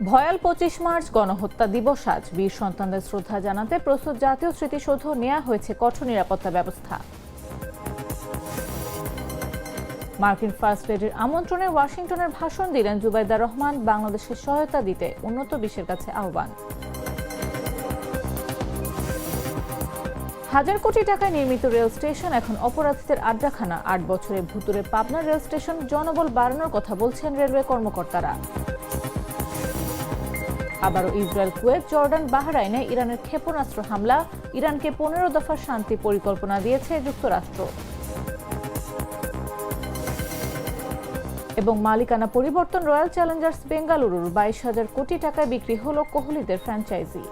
ভয়াল ২৫ মার্চ গণহত্যা দিবস আজ। বীর সন্তানদের শ্রদ্ধা জানাতে প্রস্তুত জাতীয় স্মৃতিসৌধ নেওয়া হয়েছে কঠোর নিরাপত্তা ব্যবস্থা। মার্কিন ফার্স্ট লেডির আমন্ত্রণে ওয়াশিংটনের ভাষণ দিলেন জুবাইদা রহমান। বাংলাদেশের সহায়তা দিতে উন্নত বিশ্বের কাছে আহ্বান। হাজার কোটি টাকায় নির্মিত রেল স্টেশন এখন অপরাধীদের আড্ডাখানা। ৮ বছরে ভুতুরে পাবনা রেল স্টেশন জনবল বাড়ানোর কথা বলছেন রেলওয়ে কর্মকর্তারা। আবারও ইসরায়েল, কুয়েত, জর্ডান, বাহরাইনে ইরানের ক্ষেপণাস্ত্র হামলা। ইরানকে ১৫ দফা শান্তি পরিকল্পনা দিয়েছে যুক্তরাষ্ট্র। এবং মালিকানা পরিবর্তন, রয়্যাল চ্যালেঞ্জার্স বেঙ্গালুরুর ২২,০০০ কোটি টাকায় বিক্রি হলো কোহলিদের ফ্র্যাঞ্চাইজি।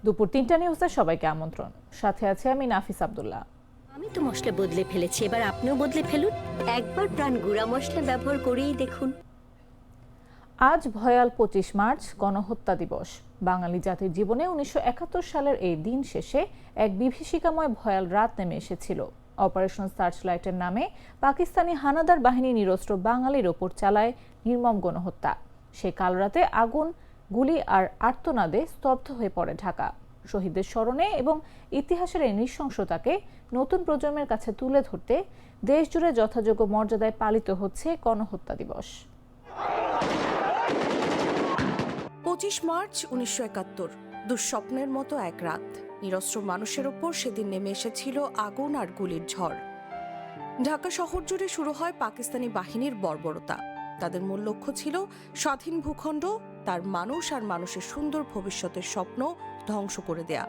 দুপুর ৩টা নিউজে সবাইকে আমন্ত্রণ। সাথে আছে আমি নাফিস আব্দুল্লাহ। আমি তো মশলা বদলে ফেলেছি, এবার আপনিও বদলে ফেলুন। একবার প্রাণ গুঁড়া মশলা ব্যবহার করেই দেখুন। আজ ভয়াল ২৫ মার্চ গণহত্যা দিবস। বাঙালি জাতির জীবনে ১৯৭১ সালের এই দিন শেষে এক বিভীষিকাময় ভয়াল রাত নেমে এসেছিল। অপারেশন সার্চলাইটের নামে পাকিস্তানি হানাদার বাহিনী নিরস্ত্র বাঙালির ওপর চালায় নির্মম গণহত্যা। সে কাল রাতে আগুন, গুলি আর আর্তনাদে স্তব্ধ হয়ে পড়ে ঢাকা। শহীদদের স্মরণে এবং ইতিহাসের এই নৃশংসতাকে নতুন প্রজন্মের কাছে তুলে ধরতে দেশজুড়ে যথাযোগ্য মর্যাদায় পালিত হচ্ছে গণহত্যা দিবস। ২৫ মার্চ ১৯৭১, দুঃস্বপ্নের মতো এক রাত। নিরস্ত্র মানুষের ওপর সেদিন নেমে এসেছিল আগুন আর গুলির ঝড়। ঢাকা শহর জুড়ে শুরু হয় পাকিস্তানি বাহিনীর বর্বরতা। তাদের মূল লক্ষ্য ছিল স্বাধীন ভূখণ্ড, তার মানুষ আর মানুষের সুন্দর ভবিষ্যতের স্বপ্ন ধ্বংস করে দেয়া।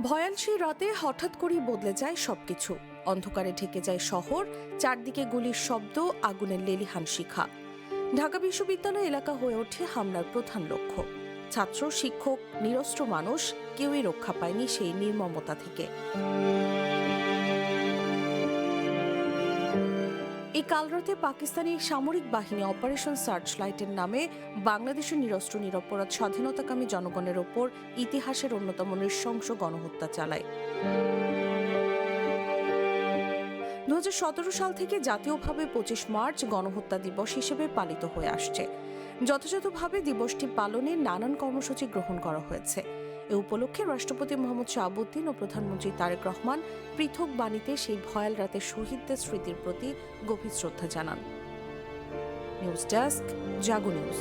ভয়াল সেই রাতে হঠাৎ করেই বদলে যায় সবকিছু। অন্ধকারে ঢেকে যায় শহর, চারদিকে গুলির শব্দ, আগুনের লেলিহান শিখা। ঢাকা বিশ্ববিদ্যালয় এলাকা হয়ে ওঠে হামলার প্রধান লক্ষ্য। ছাত্র, শিক্ষক, নিরস্ত্র মানুষ কেউই রক্ষা পায়নি সেই নির্মমতা থেকে। এই কালরাতে পাকিস্তানি সামরিক বাহিনী অপারেশন সার্চলাইটের নামে বাংলাদেশের নিরস্ত্র নিরপরাধ স্বাধীনতাকামী জনগণের ওপর ইতিহাসের অন্যতম নৃশংস গণহত্যা চালায়। ২০১৭ সাল থেকে জাতীয়ভাবে ২৫ মার্চ গণহত্যা দিবস হিসেবে পালিত হয়ে আসছে। যথাযথভাবে দিবসটি পালনে নানান কর্মসূচি গ্রহণ করা হয়েছে। এ উপলক্ষে রাষ্ট্রপতি মোহাম্মদ শাহাবুদ্দিন ও প্রধানমন্ত্রী তারেক রহমান পৃথক বাণীতে সেই ভয়াল রাতের শহীদদের স্মৃতির প্রতি গভীর শ্রদ্ধা জানান। নিউজ ডেস্ক, জাগো নিউজ।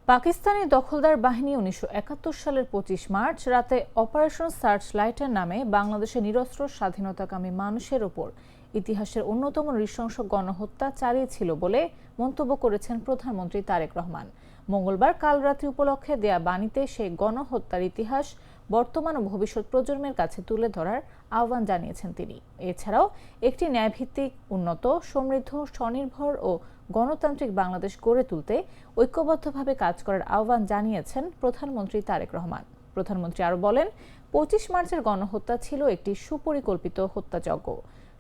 পাকিস্তানি দখলদার বাহিনী ১৯৭১ সালের ২৫ মার্চ রাতে অপারেশন সার্চলাইটের নামে বাংলাদেশের নিরস্ত্র স্বাধীনতাকামী মানুষের ওপর ইতিহাসের অন্যতম নৃশংস গণহত্যা চালিয়েছিল বলে মন্তব্য করেছেন প্রধানমন্ত্রী তারেক রহমান। মঙ্গলবার কালরাত্রি উপলক্ষে দেয়া বাণীতে সেই গণহত্যার ইতিহাস বর্তমান ও ভবিষ্যৎ প্রজন্মের কাছে তুলে ধরার আহ্বান জানিয়েছেন তিনি। এছাড়াও একটি ন্যায়ভিত্তিক, উন্নত, সমৃদ্ধ, স্বনির্ভর ও গণতান্ত্রিক বাংলাদেশ গড়ে তুলতে ঐক্যবদ্ধভাবে কাজ করার আহ্বান জানিয়েছেন প্রধানমন্ত্রী তারেক রহমান। প্রধানমন্ত্রী আরও বলেন, ২৫ মার্চের গণহত্যা ছিল একটি সুপরিকল্পিত হত্যাযজ্ঞ।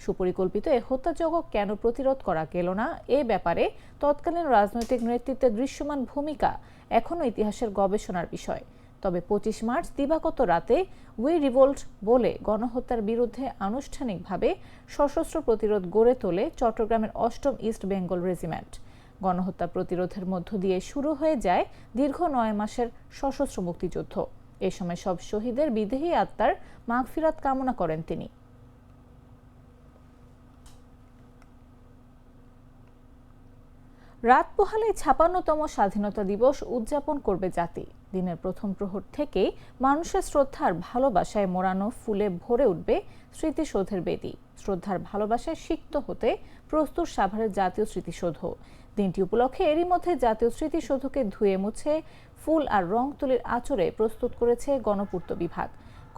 সুপরিকল্পিত এ হত্যাযজ্ঞ কেন প্রতিরোধ করা গেল না, এ ব্যাপারে তৎকালীন রাজনৈতিক নেতৃত্বের দৃশ্যমান ভূমিকা এখনও ইতিহাসের গবেষণার বিষয়। তবে ২৫ মার্চ দিবাগত রাতে উই রিভোল্ট বলে গণহত্যার বিরুদ্ধে আনুষ্ঠানিকভাবে সশস্ত্র প্রতিরোধ গড়ে তোলে চট্টগ্রামের ৮ম ইস্ট বেঙ্গল রেজিমেন্ট। গণহত্যা প্রতিরোধের মধ্য দিয়ে শুরু হয়ে যায় দীর্ঘ ৯ মাসের সশস্ত্র মুক্তিযুদ্ধ। এ সময় সব শহীদের বিদেহী আত্মার মাগফিরাত কামনা করেন তিনি। রাত পোহালে ৫৬তম স্বাধীনতা দিবস উদযাপন করবে জাতি। দিনের প্রথম প্রহর থেকেই মানুষের শ্রদ্ধার ভালোবাসায় মোড়ানো ফুলে ভরে উঠবে স্মৃতিসৌধের বেদি। শ্রদ্ধার ভালোবাসায় সিক্ত হতে প্রস্তুত সাভারের জাতীয় স্মৃতিসৌধ। দিনটি উপলক্ষে এরই মধ্যে জাতীয় স্মৃতিসৌধকে ধুয়ে মুছে ফুল আর রং তুলির আঁচড়ে প্রস্তুত করেছে গণপূর্ত বিভাগ।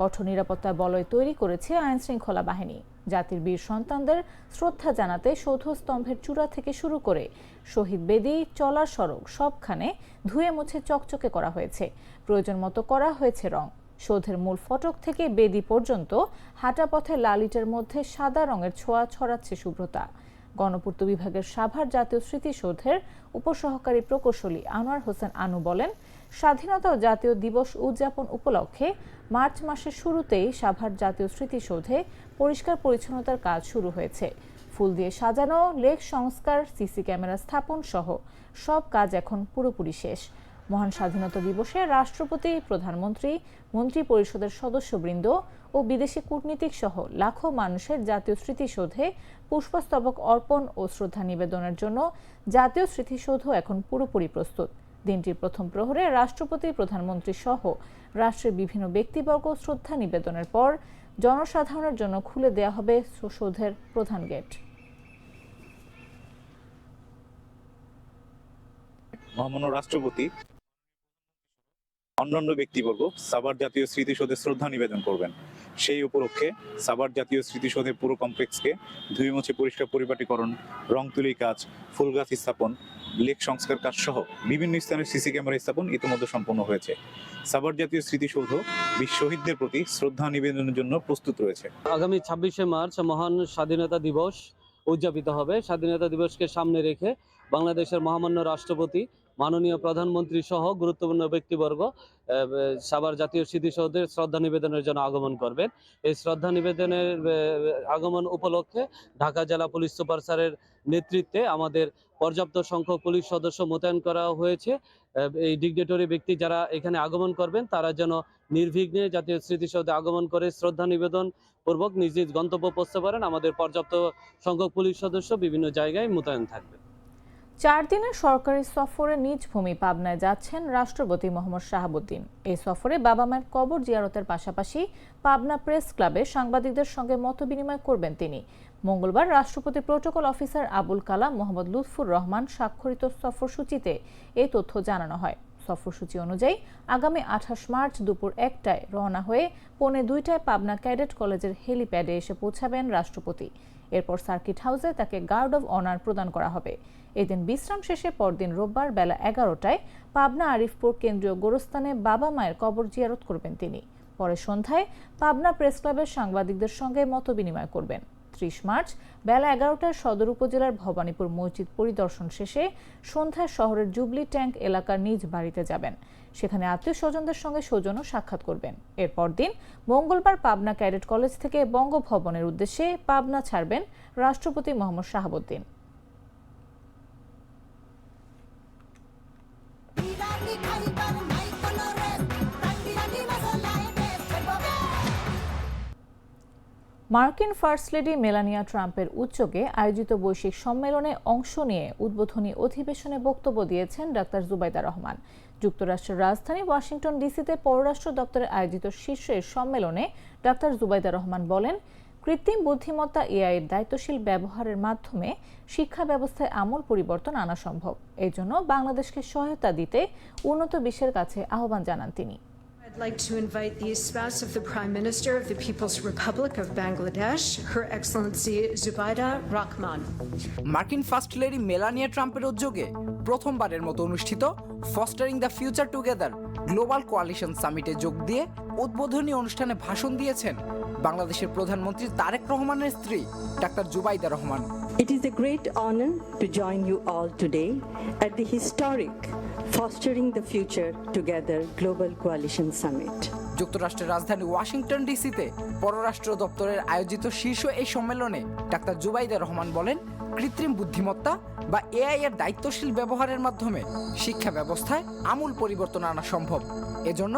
কঠোর নিরাপত্তা বলয় তৈরি করেছে আইন শৃঙ্খলা বাহিনী। জাতির বীর সন্তানদের শ্রদ্ধা জানাতে সৌধ স্তম্ভের চূড়া থেকে শুরু করে শহীদ বেদি, চলার সড়ক সবখানে ধুয়ে মুছে চকচকে করা হয়েছে। প্রয়োজন মতো করা হয়েছে রং। সৌধের মূল ফটক থেকে বেদি পর্যন্ত হাঁটা পথে লাল ইটের মধ্যে সাদা রঙের ছোঁয়া ছড়াচ্ছে শুভ্রতা। গণপূর্ত বিভাগের সাভার জাতীয় স্মৃতিসৌধের উপসহকারী প্রকৌশলী আনোয়ার হোসেন আনু বলেন, স্বাধীনতা ও জাতীয় দিবস উদযাপন উপলক্ষে মার্চ মাসের শুরুতেই সাভার জাতীয় স্মৃতিসৌধে পরিষ্কার পরিচ্ছন্নতার কাজ শুরু হয়েছে। ফুল দিয়ে সাজানো, লেক সংস্কার, সিসি ক্যামেরা স্থাপন সহ সব কাজ এখন পুরোপুরি শেষ। মহান স্বাধীনতা দিবসে রাষ্ট্রপতি, প্রধানমন্ত্রী, মন্ত্রী পরিষদের সদস্যবৃন্দ ও বিদেশি কূটনীতিক সহ লাখো মানুষের জাতীয় স্মৃতিসৌধে পুষ্পস্তবক অর্পণ ও শ্রদ্ধা নিবেদনের জন্য জাতীয় স্মৃতিসৌধ এখন পুরোপুরি প্রস্তুত। দিনটির প্রথম প্রহরে রাষ্ট্রপতি, প্রধানমন্ত্রী সহ রাষ্ট্রের বিভিন্ন ব্যক্তিবর্গ শ্রদ্ধা নিবেদনের পর জনসাধারণের জন্য খুলে দেওয়া হবে সৌধের প্রধান গেট। মহামান্য রাষ্ট্রপতি অন্যান্য ব্যক্তিবর্গ সাভার জাতীয় স্মৃতিসৌধে শ্রদ্ধা নিবেদন করবেন। সেই উপলক্ষে সাভার জাতীয় স্মৃতিসৌধের পুরো কমপ্লেক্সকে ধুয়ে মুছে পরিষ্কার পরিপাটিকরণ, রং তুলি কাজ, ফুল গাছ স্থাপন, লেক সংস্কার কাজ সহ বিভিন্ন স্থানে সিসি ক্যামেরা স্থাপন ইতিমধ্যে সম্পন্ন হয়েছে। সাভার জাতীয় স্মৃতিসৌধ বীর শহীদদের প্রতি শ্রদ্ধা নিবেদনের জন্য প্রস্তুত রয়েছে। আগামী 26শে মার্চ মহান স্বাধীনতা দিবস উদযাপিত হবে। স্বাধীনতা দিবসকে সামনে রেখে বাংলাদেশের মহামান্য রাষ্ট্রপতি, মাননীয় প্রধানমন্ত্রী সহ গুরুত্বপূর্ণ ব্যক্তিবর্গ সাভার জাতীয় স্মৃতিসৌধের শ্রদ্ধা নিবেদনের জন্য আগমন করবেন। এই শ্রদ্ধা নিবেদনের আগমন উপলক্ষে ঢাকা জেলা পুলিশ সুপার স্যারের নেতৃত্বে আমাদের পর্যাপ্ত সংখ্যক পুলিশ সদস্য মোতায়েন করা হয়েছে। এই ডিগনিটরি ব্যক্তি যারা এখানে আগমন করবেন তারা যেন নির্বিঘ্নে জাতীয় স্মৃতিসৌধে আগমন করে শ্রদ্ধা নিবেদন পূর্বক নিজ নিজ গন্তব্য পৌঁছতে পারেন। আমাদের পর্যাপ্ত সংখ্যক পুলিশ সদস্য বিভিন্ন জায়গায় মোতায়েন থাকবে। 4 দিনের সরকারি সফরে নিজ ভূমি পাবনায় যাচ্ছেন রাষ্ট্রপতি মোহাম্মদ শাহাবুদ্দিন। এই সফরে বাবা মায়ের কবর জিয়ারতের পাশাপাশি পাবনা প্রেস ক্লাবে সাংবাদিকদের সঙ্গে মতবিনিময় করবেন তিনি। মঙ্গলবার রাষ্ট্রপতি প্রোটোকল অফিসার আবুল কালাম মোহাম্মদ লুৎফুর রহমান স্বাক্ষরিত সফরসূচিতে এই তথ্য জানানো হয়। সফরসূচি অনুযায়ী আগামী 28 মার্চ দুপুর 1টায় রওনা হয়ে 1:45টায় পাবনা ক্যাডেট কলেজের হেলিপ্যাডে এসে পৌঁছাবেন রাষ্ট্রপতি। এরপর সার্কিট হাউসে তাকে গার্ড অব অনার প্রদান করা হবে। এদিন বিশ্রাম শেষে পরদিন রোববার বেলা 11টায় পাবনা আরিফপুর কেন্দ্রীয় গোরস্থানে বাবা মায়ের কবর জিয়ারত করবেন তিনি। পরে সন্ধ্যায় পাবনা প্রেস ক্লাবের সাংবাদিকদের সঙ্গে মতবিনিময় করবেন। 30 মার্চ বেলা 11টায় সদর উপজেলার ভবানীপুর মসজিদ পরিদর্শন শেষে সন্ধ্যায় শহরের জুবলি ট্যাঙ্ক এলাকার নিজ বাড়িতে যাবেন। সেখানে আত্মীয় স্বজনদের সঙ্গে সৌজন্য সাক্ষাৎ করবেন। এরপর দিন মঙ্গলবার পাবনা ক্যাডেট কলেজ থেকে বঙ্গভবনের উদ্দেশ্যে পাবনা ছাড়বেন রাষ্ট্রপতি মোহাম্মদ শাহাবুদ্দিন। মার্কিন ফার্স্ট লেডি মেলানিয়া ট্রাম্পের উদ্যোগে আয়োজিত বৈশ্বিক সম্মেলনে অংশ নিয়ে উদ্বোধনী অধিবেশনে বক্তব্য দিয়েছেন ডাক্তার জুবাইদা রহমান। যুক্তরাষ্ট্রের রাজধানী ওয়াশিংটন ডিসিতে পররাষ্ট্র দপ্তরে আয়োজিত শীর্ষ সম্মেলনে ডাক্তার জুবাইদা রহমান বলেন, কৃত্রিম বুদ্ধিমত্তা এআই এর দায়িত্বশীল ব্যবহারের মাধ্যমে শিক্ষা ব্যবস্থায় আমূল পরিবর্তন আনা সম্ভব। এই জন্য বাংলাদেশকে সহায়তা দিতে উন্নত বিশ্বের কাছে আহ্বান জানান তিনি। I'd like to invite the spouse of the Prime Minister of the People's Republic of Bangladesh, Her Excellency Zubaida Rahman. মার্কিন ফার্স্ট লেডি মেলানিয়া ট্রাম্পের উদ্যোগে প্রথমবারের মতো অনুষ্ঠিত fostering the future together global coalition সামিটে যোগ দিয়ে উদ্বোধনী অনুষ্ঠানে ভাষণ দিয়েছেন বাংলাদেশের প্রধানমন্ত্রী তারেক রহমানের স্ত্রী doctor Zubaida Rahman. It is a great honor to join you all today at the historic Fostering the Future Together Global Coalition Summit. যুক্তরাষ্ট্রের রাজধানী ওয়াশিংটন ডিসিতে পররাষ্ট্র দপ্তরের আয়োজিত শীর্ষ এই সম্মেলনে ডাক্তার জুবাইদা রহমান বলেন, কৃত্রিম বুদ্ধিমত্তা বা এআই এর দায়িত্বশীল ব্যবহারের মাধ্যমে শিক্ষা ব্যবস্থায় আমূল পরিবর্তন আনা সম্ভব। এজন্য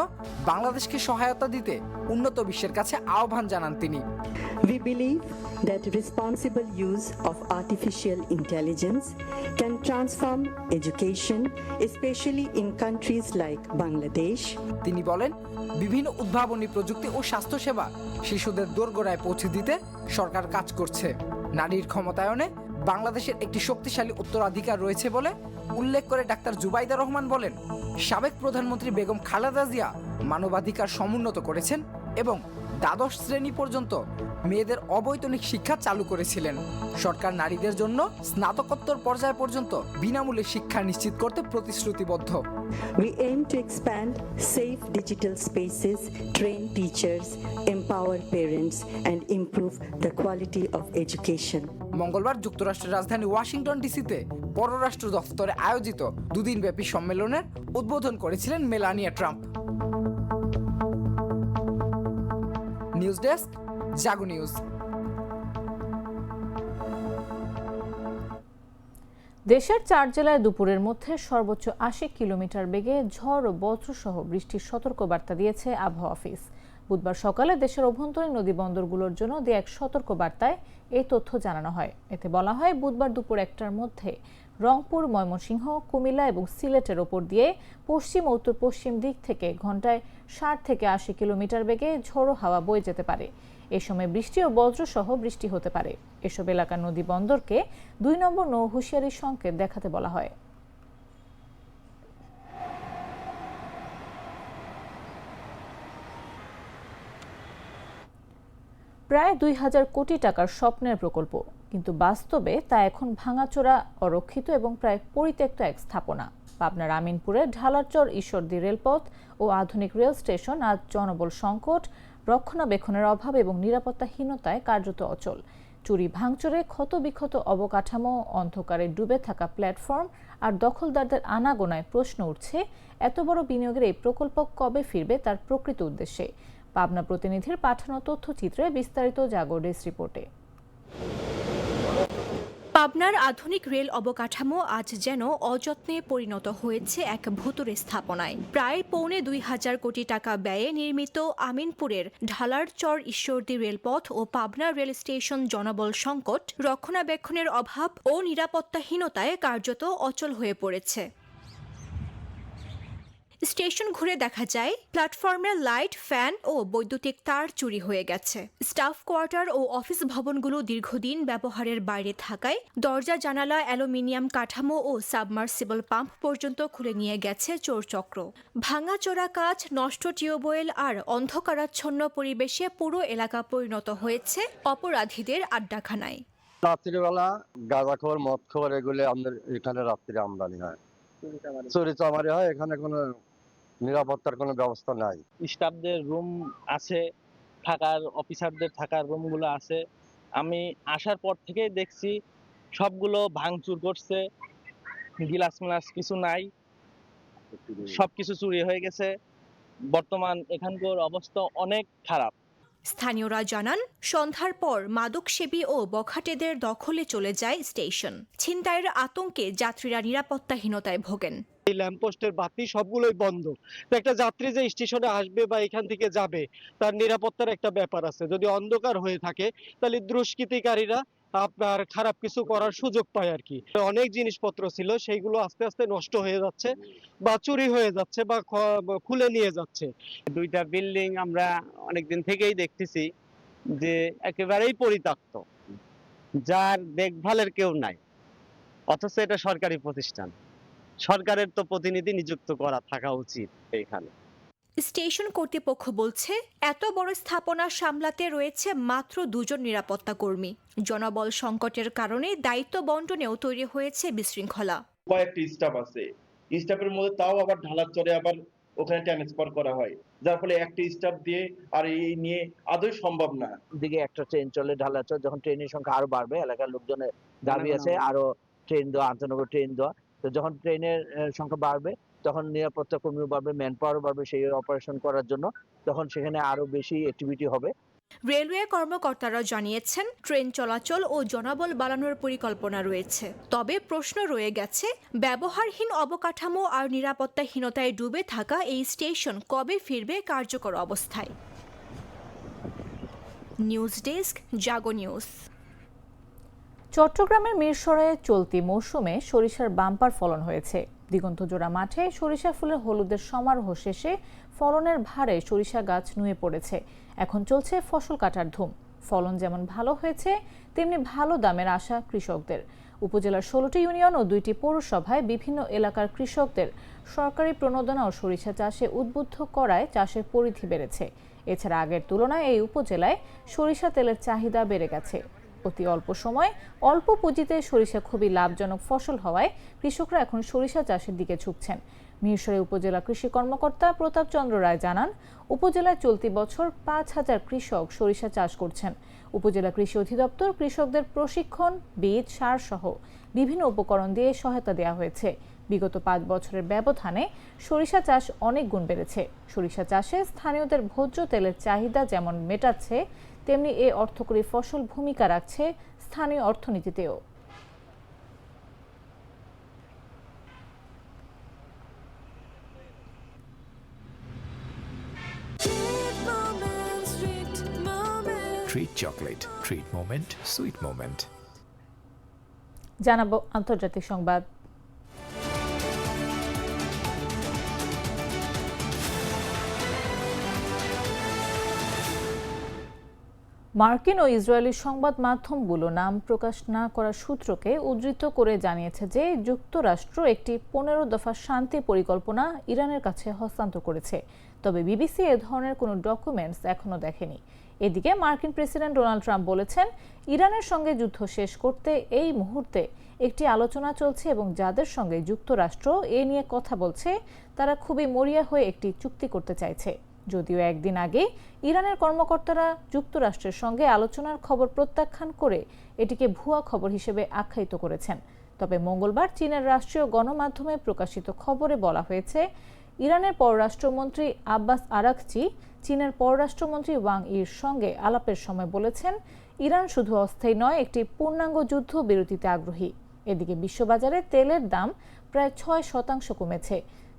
বাংলাদেশকে সহায়তা দিতে উন্নত বিশ্বের কাছে আহ্বান জানান তিনি। We believe that responsible use of artificial intelligence can transform education, especially in countries like Bangladesh. তিনি বলেন, বিভিন্ন উদ্ভাবনী প্রযুক্তি ও স্বাস্থ্যসেবা শিশুদের দোরগোড়ায় পৌঁছে দিতে সরকার কাজ করছে। নারীর ক্ষমতায়নে বাংলাদেশের একটি শক্তিশালী উত্তরাধিকার রয়েছে বলে উল্লেখ করে ডাক্তার জুবাইদা রহমান বলেন, সাবেক প্রধানমন্ত্রী বেগম খালেদা জিয়া মানবাধিকার সমুন্নত করেছেন এবং দ্বাদশ শ্রেণী পর্যন্ত মেয়েদের অবৈতনিক শিক্ষা চালু করেছিলেন। সরকার নারীদের জন্য স্নাতকোত্তর পর্যায় পর্যন্ত বিনামূল্যে শিক্ষা নিশ্চিত করতে প্রতিশ্রুতিবদ্ধ। We aim to expand safe digital spaces, train teachers, empower parents, and improve the quality of education. মঙ্গলবার যুক্তরাষ্ট্রের রাজধানী ওয়াশিংটন ডিসিতে পররাষ্ট্র দফতরে আয়োজিত দুদিনব্যাপী সম্মেলনের উদ্বোধন করেছিলেন মেলানিয়া ট্রাম্প। নিউজ ডেস্ক, জাগো নিউজ। দেশের 4 জেলায় দুপুরের মধ্যে সর্বোচ্চ 80 কিলোমিটার বেগে ঝড় ও বজ্রসহ বৃষ্টির সতর্কবার্তা দিয়েছে আবহাওয়া অফিস। বুধবার সকালে দেশের অভ্যন্তরীণ নদী বন্দরগুলোর জন্য দেয়া এক সতর্কবার্তায় এই তথ্য জানানো হয়। এতে বলা হয়, বুধবার দুপুর 1টার মধ্যে রংপুর, ময়মনসিংহ, কুমিল্লা এবং সিলেটের ওপর দিয়ে পশ্চিম ও উত্তর পশ্চিম দিক থেকে ঘন্টায় 60 থেকে 80 কিলোমিটার বেগে ঝোড়ো হাওয়া বয়ে যেতে পারে। এ সময় বৃষ্টি ও বজ্রসহ বৃষ্টি হতে পারে। এসব এলাকার নদী বন্দরকে 2 নম্বর নৌ হুঁশিয়ারির সংকেত দেখাতে বলা হয়। প্রায় 2000 কোটি টাকার স্বপ্নের প্রকল্প, কিন্তু বাস্তবে তা এখন ভাঙাচোরা, অরক্ষিত এবং প্রায় পরিত্যক্ত এক স্থাপনা। পাবনার আমিনপুরে ঢালারচর ঈশ্বরদী রেলপথ ও আধুনিক রেল স্টেশন আজ জনবল সংকট, রক্ষণাবেক্ষণের অভাব এবং নিরাপত্তাহীনতায় কার্যত অচল। চুরি ভাঙচুরে ক্ষতবিক্ষত অবকাঠামো, অন্ধকারে ডুবে থাকা প্ল্যাটফর্ম আর দখলদারদের আনাগোনায় প্রশ্ন উঠছে, এত বড় বিনিয়োগের এই প্রকল্প কবে ফিরবে তার প্রকৃত উদ্দেশ্যে। পাবনা প্রতিনিধির পাঠানো তথ্যচিত্রে বিস্তারিত জাগো ডেস্ক রিপোর্টে। পাবনার আধুনিক রেল অবকাঠামো আজ যেন অযত্নে পরিণত হয়েছে এক ভুতুড়ে স্থাপনায়। প্রায় 2.25 কোটি টাকা ব্যয়ে নির্মিত আমিনপুরের ঢালারচর ঈশ্বরদী রেলপথ ও পাবনা রেল স্টেশন জনবল সংকট, রক্ষণাবেক্ষণের অভাব ও নিরাপত্তাহীনতায় কার্যত অচল হয়ে পড়েছে। স্টেশন ঘুরে দেখা যায় প্ল্যাটফর্মের লাইট, ফ্যান ও বৈদ্যুতিক তার চুরি হয়ে গেছে। স্টাফ কোয়ার্টার ও অফিস ভবনগুলো দীর্ঘদিন ব্যবহারের বাইরে থাকায় দরজা, জানালা, অ্যালুমিনিয়াম কাঠামো ও সাবমার্সিবল পাম্প পর্যন্ত খুলে নিয়ে গেছে চোরচক্র। ভাঙাচোরা কাচ, নষ্ট টিউবওয়েল আর অন্ধকারাচ্ছন্ন পরিবেশে পুরো এলাকা পরিণত হয়েছে অপরাধীদের আড্ডাখানায়। রাত্রিবেলা গাঁজাখোর, মদখোর এগুলো আমাদের এখানে রাত্রে আমদানি হয়, চুরি চামারি হয়। এখানে কোনো নিরাপত্তার কোনো ব্যবস্থা নাই। স্টাফদের রুম আছে, থাকার অফিসারদের থাকার রুমগুলো আছে। আমি আসার পর থেকেই দেখছি সবগুলো ভাঙচুর করছে, গিলাস মিলাস কিছু নাই, সবকিছু চুরি হয়ে গেছে। বর্তমান এখানকার অবস্থা অনেক খারাপ। স্থানীয়রা জানান, সন্ধ্যার পর মাদকসেবী ও বখাটেদের দখলে চলে যায় স্টেশন। ছিনতাইয়ের আতঙ্কে যাত্রীরা নিরাপত্তাহীনতায় ভোগেন। এই ল্যাম্পপোস্টের বাতি সবগুলোই বন্ধ। তো একটা যাত্রী যে স্টেশনে আসবে বা এখান থেকে যাবে, তার নিরাপত্তার একটা ব্যাপার আছে। যদি অন্ধকার হয়ে থাকে তাহলে দুষ্কৃতিকারীরা আপনার খারাপ কিছু করার সুযোগ পায় আর কি। অনেক জিনিসপত্র ছিল, সেইগুলো আস্তে আস্তে নষ্ট হয়ে যাচ্ছে বা চুরি হয়ে যাচ্ছে বা খুলে নিয়ে যাচ্ছে। দুইটা বিল্ডিং আমরা অনেকদিন থেকেই দেখতেছি যে একেবারেই পরিত্যক্ত, যার দেখভালের কেউ নাই, অথচ এটা সরকারি প্রতিষ্ঠান। সরকারের তো প্রতিনিধি নিযুক্ত করা থাকা উচিত এখানে। স্টেশন কর্তৃপক্ষ বলছে, এত বড় স্থাপনা সামলাতে রয়েছে মাত্র 2 জন নিরাপত্তা কর্মী। জনবল সংকটের কারণে দায়িত্ব বন্টনেও তৈরি হয়েছে বিশৃঙ্খলা। কয়েকটি স্টাফ আছে, স্টাফের মধ্যে তাও আবার ঢালারচরে আবার ওখানে ট্রান্সফার করা হয়, যার ফলে একটি স্টাফ দিয়ে আর এই নিয়ে আদৌ সম্ভব না। দিকে একটা ট্রেন চলে ঢালারচর, যখন ট্রেনের সংখ্যা আরো বাড়বে, এলাকার লোকজনের দাবি আছে আরো ট্রেন দেওয়া, আন্তনগর ট্রেন দেওয়া। তো যখন ট্রেনের সংখ্যা বাড়বে তখন নিরাপত্তা কর্মীও বাড়বে, ম্যান পাওয়ারও বাড়বে সেই অপারেশন করার জন্য, তখন সেখানে আরো বেশি অ্যাক্টিভিটি হবে। রেলওয়ে কর্মকর্তারা জানিয়েছেন, ট্রেন চলাচল ও জনবল বাড়ানোর পরিকল্পনা রয়েছে। তবে প্রশ্ন রয়ে গেছে, ব্যবহারহীন অবকাঠামো আর নিরাপত্তাহীনতায় ডুবে থাকা এই স্টেশন কবে ফিরবে কার্যকর অবস্থায়। নিউজ ডেস্ক, জাগো নিউজ। চট্টগ্রামের মিরসরাইয়ে চলতি মৌসুমে সরিষার বাম্পার ফলন হয়েছে। দিগন্তজোড়া মাঠে সরিষা ফুলের হলুদের সমারোহ শেষে ফলনের ভারে সরিষা গাছ নুয়ে পড়েছে। এখন চলছে ফসল কাটার ধুম। ফলন যেমন ভালো হয়েছে, তেমনি ভালো দামের আশা কৃষকদের। উপজেলার 16টি ইউনিয়ন ও 2টি পৌরসভায় বিভিন্ন এলাকার কৃষকদের সরকারি প্রণোদনা ও সরিষা চাষে উদ্বুদ্ধ করায় চাষের পরিধি বেড়েছে। এছাড়া আগের তুলনায় এই উপজেলায় সরিষা তেলের চাহিদা বেড়ে গেছে। অতি অল্প সময় অল্প পুঁজিতে সরিষা খুবই লাভজনক ফসল হওয়ায় কৃষকরা এখন সরিষা চাষের দিকে ঝুঁকছেন। মিরসরাই উপজেলা কৃষি কর্মকর্তা প্রতাপ চন্দ্র রায় জানান, উপজেলায় চলতি বছর ৫,০০০ কৃষক সরিষা চাষ করছেন। উপজেলা কৃষি অধিদপ্তর কৃষকদের প্রশিক্ষণ, বীজ, সার সহ বিভিন্ন উপকরণ দিয়ে সহায়তা দেওয়া হয়েছে। বিগত ৫ বছরের ব্যবধানে সরিষা চাষ অনেক গুণ বেড়েছে। সরিষা চাষে স্থানীয়দের ভোজ্য তেলের চাহিদা যেমন মেটাচ্ছে, তেমনি এ অর্থকরী ফসল ভূমিকা রাখছে স্থানীয় অর্থনীতিতেও। Treat chocolate. Treat moment. Sweet moment. জানাবো আন্তর্জাতিক সংবাদ। মার্কিন ও ইসরায়েলি সংবাদ মাধ্যমগুলো নাম প্রকাশ না করার সূত্রকে উদ্ধৃত করে জানিয়েছে যে যুক্তরাষ্ট্র একটি ১৫ দফা শান্তি পরিকল্পনা ইরানের কাছে হস্তান্তর করেছে। তবে বিবিসি এ ধরনের কোনো ডকুমেন্টস এখনো দেখেনি। এদিকে মার্কিন প্রেসিডেন্ট ডোনাল্ড ট্রাম্প বলেছেন, ইরানের সঙ্গে যুদ্ধ শেষ করতে এই মুহূর্তে একটি আলোচনা চলছে এবং যাদের সঙ্গে যুক্তরাষ্ট্র এ নিয়ে কথা বলছে তারা খুবই মরিয়া হয়ে একটি চুক্তি করতে চাইছে। যদিও একদিন আগে ইরানের কর্মকর্তারা যুক্তরাষ্ট্রের সঙ্গে আলোচনার খবর প্রত্যাখ্যান করে এটিকে ভুয়া খবর হিসেবে আখ্যায়িত করেছেন। তবে মঙ্গলবার চীনের রাষ্ট্রীয় গণমাধ্যমে প্রকাশিত খবরে বলা হয়েছে, ইরানের পররাষ্ট্রমন্ত্রী আব্বাস আরাকচি চীনের পররাষ্ট্রমন্ত্রী ওয়াং ইর সঙ্গে আলাপের সময় বলেছেন, ইরান শুধু অস্থায়ী নয়, একটি পূর্ণাঙ্গ যুদ্ধ বিরতিতে আগ্রহী। এদিকে বিশ্ববাজারে তেলের দাম প্রায় ৬% কমেছে,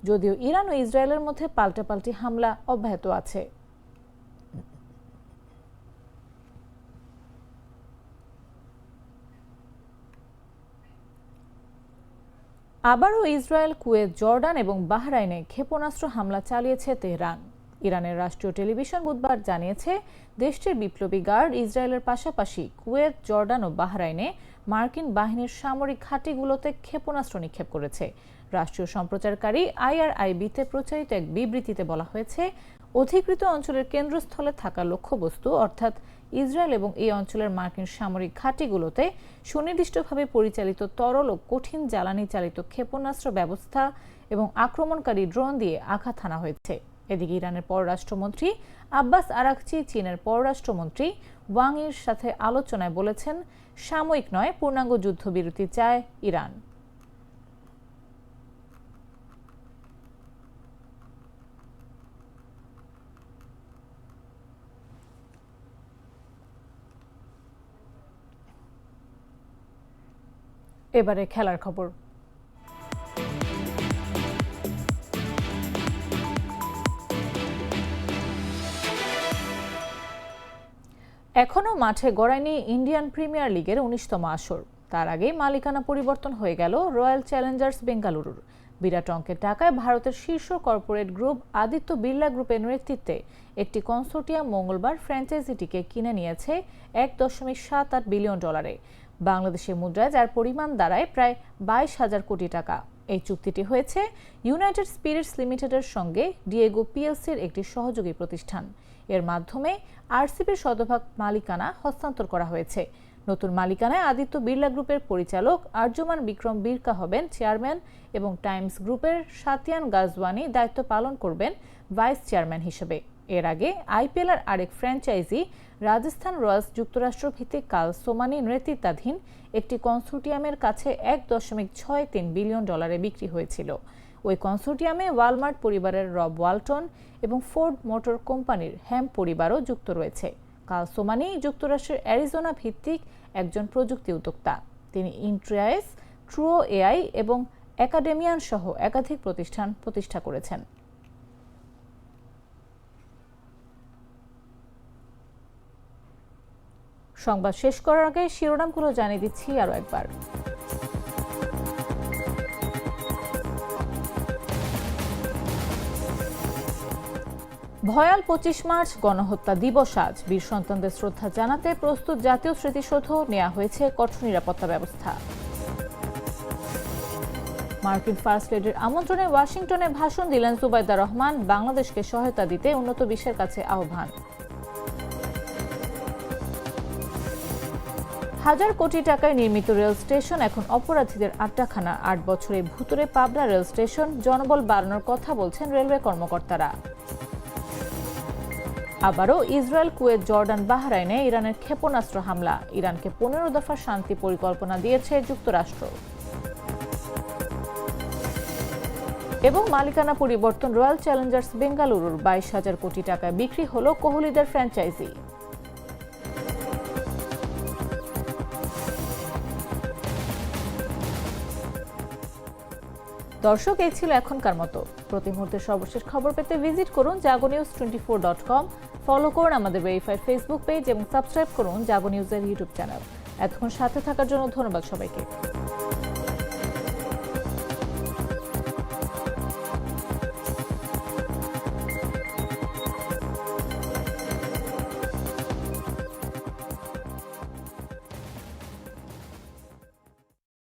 যদিও ইরান ও ইসরায়েলের মধ্যে পাল্টাপাল্টি হামলা অব্যাহত আছে। আবারও ইসরায়েল, কুয়েত, জর্ডান এবং বাহরাইনে ক্ষেপণাস্ত্র হামলা চালিয়েছে তেহরান। ইরানের রাষ্ট্রীয় টেলিভিশন বুধবার জানিয়েছে, দেশটির বিপ্লবী গার্ড ইসরায়েলের পাশাপাশি কুয়েত, জর্ডান ও বাহরাইনে মার্কিন বাহিনীর সামরিক ঘাঁটিগুলোতে ক্ষেপণাস্ত্র নিক্ষেপ করেছে। রাষ্ট্রীয় সম্প্রচারকারী IRIB-তে প্রচারিত এক বিবৃতিতে বলা হয়েছে, অধিকৃত অঞ্চলের কেন্দ্রস্থলে থাকা লক্ষ্যবস্তু অর্থাৎ ইসরায়েল এবং এই অঞ্চলের মার্কিন সামরিক ঘাঁটিগুলোতে সুনির্দিষ্টভাবে পরিচালিত তরল ও কঠিন জ্বালানি চালিত ক্ষেপণাস্ত্র ব্যবস্থা এবং আক্রমণকারী ড্রোন দিয়ে আঘাত হানা হয়েছে। এদিকে ইরানের পররাষ্ট্রমন্ত্রী আব্বাস আরাকচি চীনের পররাষ্ট্রমন্ত্রী ওয়াং ইর সাথে আলোচনায় বলেছেন, সাময়িক নয়, পূর্ণাঙ্গ যুদ্ধবিরতি চায় ইরান। এবারে খেলার খবর। এখনও মাঠে গড়ায়নি ইন্ডিয়ান প্রিমিয়ার লিগের ১৯তম আসর। তার আগে মালিকানা পরিবর্তন হয়ে গেল রয়্যাল চ্যালেঞ্জার্স বেঙ্গালুরুর। বিরাট অঙ্কের টাকায় ভারতের শীর্ষ কর্পোরেট গ্রুপ আদিত্য বিড়লা গ্রুপের নেতৃত্বে একটি কনসোর্টিয়াম মঙ্গলবার ফ্র্যাঞ্চাইজিটিকে কিনে নিয়েছে $১.৭৮ বিলিয়ন। বাংলাদেশের মুদ্রায় যার পরিমাণ দাঁড়ায় প্রায় ২২,০০০ কোটি টাকা। এই চুক্তিটি হয়েছে ইউনাইটেড স্পিরিটস লিমিটেডের সঙ্গে ডিয়েগো পিএলসির একটি সহযোগী প্রতিষ্ঠান। এর মাধ্যমে আরসিবির শতভাগ মালিকানা হস্তান্তর করা হয়েছে। নতুন মালিকানায় আদিত্য বিড়লা গ্রুপের পরিচালক আর্যমান বিক্রম বিরকা হবেন চেয়ারম্যান এবং টাইমস গ্রুপের সাতিয়ান গাজওয়ানি দায়িত্ব পালন করবেন ভাইস চেয়ারম্যান হিসেবে। এর আগে আইপিএলের আরেক ফ্র্যাঞ্চাইজি রাজস্থান রয়্যালস যুক্তরাষ্ট্র ভিত্তিক কাল সোমানি নেতৃত্বাধীন একটি কনসোর্টিয়ামের কাছে $১.৬৩ বিলিয়ন বিক্রি হয়েছিল। ওই কনসোর্টিয়ামে ওয়ালমার্ট পরিবারের রব ওয়ালটন এবং ফোর্ড মোটর কোম্পানির হ্যাম পরিবারও যুক্ত রয়েছে। কাল সোমানি যুক্তরাষ্ট্রের অ্যারিজোনা ভিত্তিক একজন প্রযুক্তি উদ্যোক্তা। তিনি ইন্ট্রায়েস, ট্রুও এআই এবং একাডেমিয়ান সহ একাধিক প্রতিষ্ঠান প্রতিষ্ঠা করেছেন। সংবাদ শেষ করার আগে শিরোনামগুলো জানিয়ে দিচ্ছি আরও একবার। ভয়াল ২৫ মার্চ গণহত্যা দিবস আজ। বীর সন্তানদের শ্রদ্ধা জানাতে প্রস্তুত জাতীয় স্মৃতিসৌধ, নেওয়া হয়েছে কঠোর নিরাপত্তা ব্যবস্থা। মার্কিন ফার্স্ট লেডির আমন্ত্রণে ওয়াশিংটনে ভাষণ দিলেন জুবাইদা রহমান, বাংলাদেশকে সহায়তা দিতে উন্নত বিশ্বের কাছে আহ্বান। হাজার কোটি টাকায় নির্মিত রেল স্টেশন এখন অপরাধীদের আড্ডাখানা। 8 বছরে ভুতুরে পাবনা রেল স্টেশন, জনবল বাড়ানোর কথা বলছেন রেলওয়ে কর্মকর্তারা। আবারও ইসরায়েল, কুয়েত, জর্ডান, বাহরাইনে ইরানের ক্ষেপণাস্ত্র হামলা। ইরানকে 15 দফা শান্তি পরিকল্পনা দিয়েছে যুক্তরাষ্ট্র। এবং মালিকানা পরিবর্তন, রয়্যাল চ্যালেঞ্জার্স বেঙ্গালুরুর 22,000 কোটি টাকায় বিক্রি হলো কোহলিদের ফ্র্যাঞ্চাইজি। দর্শক, এই ছিল এখনকার মতো। প্রতি মুহূর্তের সর্বশেষ খবর পেতে ভিজিট করুন jagonews24.com, ফলো করুন আমাদের ভেরিফাইড ফেসবুক পেজ এবং সাবস্ক্রাইব করুন জাগো নিউজের ইউটিউব চ্যানেল। এতক্ষণ সাথে থাকার জন্য ধন্যবাদ সবাইকে।